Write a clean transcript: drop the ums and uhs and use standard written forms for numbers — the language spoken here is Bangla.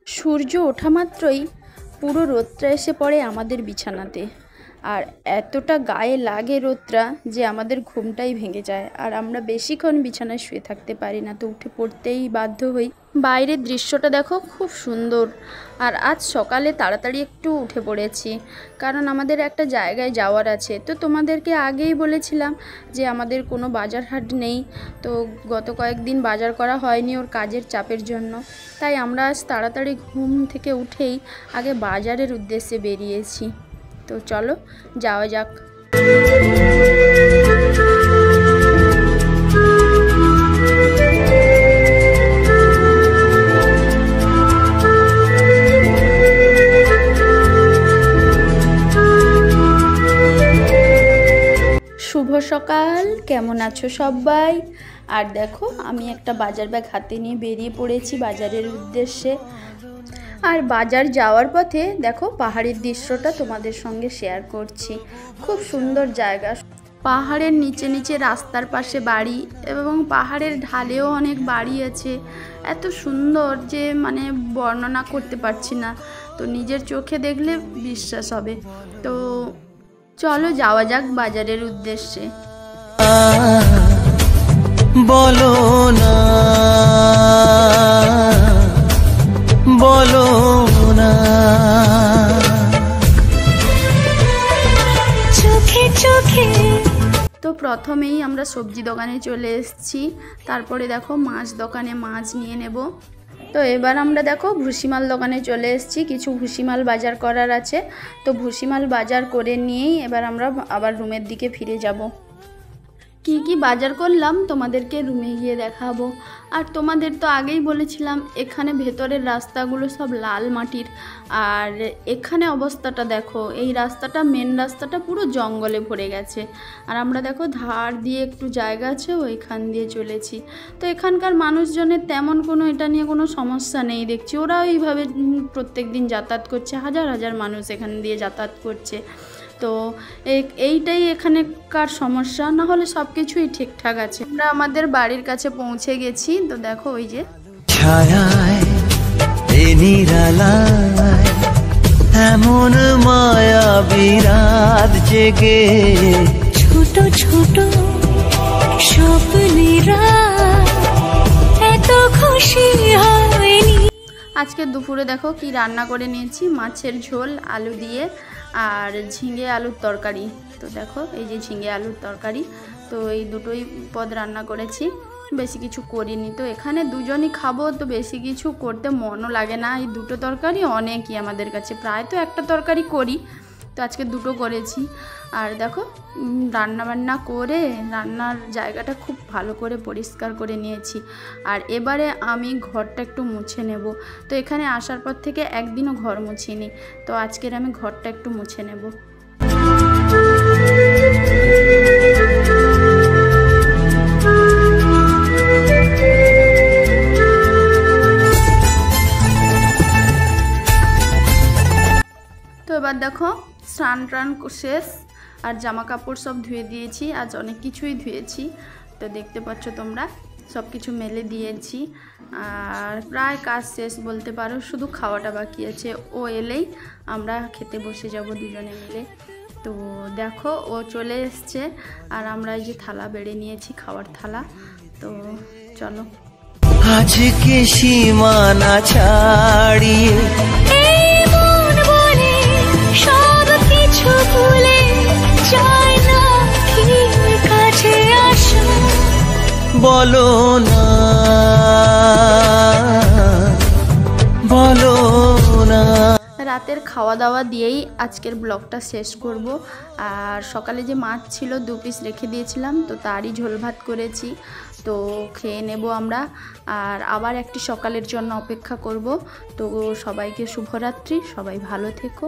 সূর্য ওঠা মাত্রই পুরো রোদটা এসে পড়ে আমাদের বিছানাতে, আর এতটা গায়ে লাগে রোদটা যে আমাদের ঘুমটাই ভেঙে যায়, আর আমরা বেশিক্ষণ বিছানায় শুয়ে থাকতে পারি না, তো উঠে পড়তেই বাধ্য হই। বাইরের দৃশ্যটা দেখো খুব সুন্দর। আর আজ সকালে তাড়াতাড়ি একটু উঠে পড়েছি, কারণ আমাদের একটা জায়গায় যাওয়ার আছে। তো তোমাদেরকে আগেই বলেছিলাম যে আমাদের কোনো বাজার হাট নেই, তো গত কয়েকদিন বাজার করা হয়নি ওর কাজের চাপের জন্য। তাই আমরা আজ তাড়াতাড়ি ঘুম থেকে উঠেই আগে বাজারের উদ্দেশ্যে বেরিয়েছি। তো চলো যাওয়া যাক। শুভ সকাল, কেমন আছো সবাই? আর দেখো আমি একটা বাজার ব্যাগ হাতে নিয়ে বেরিয়ে পড়েছি বাজারের উদ্দেশ্যে। আর বাজার যাওয়ার পথে দেখো পাহাড়ের দৃশ্যটা তোমাদের সঙ্গে শেয়ার করছি। খুব সুন্দর জায়গা, পাহাড়ের নিচে নিচে রাস্তার পাশে বাড়ি, এবং পাহাড়ের ঢালেও অনেক বাড়ি আছে। এত সুন্দর যে মানে বর্ণনা করতে পারছি না, তো নিজের চোখে দেখলে বিশ্বাস হবে। তো চলো যাওয়া যাক বাজারের উদ্দেশ্যে। বলো না বলো না চোখে চোখে। তো প্রথমেই আমরা সবজি দোকানে চলে এসেছি, তারপরে দেখো মাছ দোকানে মাছ নিয়ে নেব। তো এবার আমরা দেখো ভুসিমাল দোকানে চলে এসেছি, কিছু ভুসিমাল বাজার করার আছে। তো ভুসিমাল বাজার করে নিয়েই এবার আমরা আবার রুমের দিকে ফিরে যাব। কি কি বাজার করলাম তোমাদেরকে রুমে গিয়ে দেখাবো। আর তোমাদের তো আগেই বলেছিলাম এখানে ভেতরের রাস্তাগুলো সব লাল মাটির, আর এখানে অবস্থাটা দেখো, এই রাস্তাটা মেন রাস্তাটা পুরো জঙ্গলে ভরে গেছে। আর আমরা দেখো ধার দিয়ে একটু জায়গা আছে ওইখান দিয়ে চলেছি। তো এখানকার মানুষজনের তেমন কোনো এটা নিয়ে কোনো সমস্যা নেই দেখছি, ওরাও এইভাবে প্রত্যেক দিন যাতায়াত করছে, হাজার হাজার মানুষ এখান দিয়ে যাতায়াত করছে। তো এইটাই এখানকার সমস্যা, না হলে সব কিছুই ঠিকঠাক আছে। আমরা আমাদের বাড়ির কাছে পৌঁছে গেছি। তো দেখো ওই যে ছায়ায় নিরালায় এমন মায়া বিরাত জেগে, ছোট ছোট স্বপ্নেরা এত খুশি হয়নি। আজকে দুপুরে দেখো কি রান্না করে নিয়েছি, মাছের ঝোল আলু দিয়ে আর ঝিঙে আলুর তরকারি। তো দেখো এই যে ঝিঙে আলুর তরকারি, তো এই দুটোই পদ রান্না করেছি, বেশি কিছু করিনি। তো এখানে দুজনই খাবো, তো বেশি কিছু করতে মনও লাগে না। এই দুটো তরকারি অনেকই আমাদের কাছে, প্রায় তো একটা তরকারি করি, তো আজকে দুটো করেছি। আর দেখো রান্নাবান্না করে রান্নার জায়গাটা খুব ভালো করে পরিষ্কার করে নিয়েছি। আর এবারে আমি ঘরটা একটু মুছে নেব। তো এখানে আসার পর থেকে একদিনও ঘর মুছিনি, তো আজকের আমি ঘরটা একটু মুছে নেব। তো এবার দেখো স্নান টান শেষ, আর জামা কাপড় সব ধুয়ে দিয়েছি, আজ অনেক কিছুই ধুয়েছি। তো দেখতে পাচ্ছ তোমরা সব কিছু মেলে দিয়েছি, আর প্রায় কাজ শেষ বলতে পারো, শুধু খাওয়াটা বাকি আছে। ও এলেই আমরা খেতে বসে যাব দুজনে মিলে। তো দেখো ও চলে এসছে, আর আমরা এই যে থালা বেড়ে নিয়েছি, খাওয়ার থালা। তো চলো আজকে সীমানা ছাড়িয়ে সব কিছু ভুলে চাই না কি কাছে আসো, বলো না বলো না। রাতের খাওয়া দাওয়া দিয়েই আজকের ব্লগটা শেষ করব। আর সকালে যে মাছ ছিল 2 পিস রেখে দিয়েছিলাম, তো তারই ঝোল ভাত করেছি, তো খেয়ে নেব আমরা। আর আবার একটি সকালের জন্য অপেক্ষা করব। তো সবাইকে শুভরাত্রি, সবাই ভালো থেকো।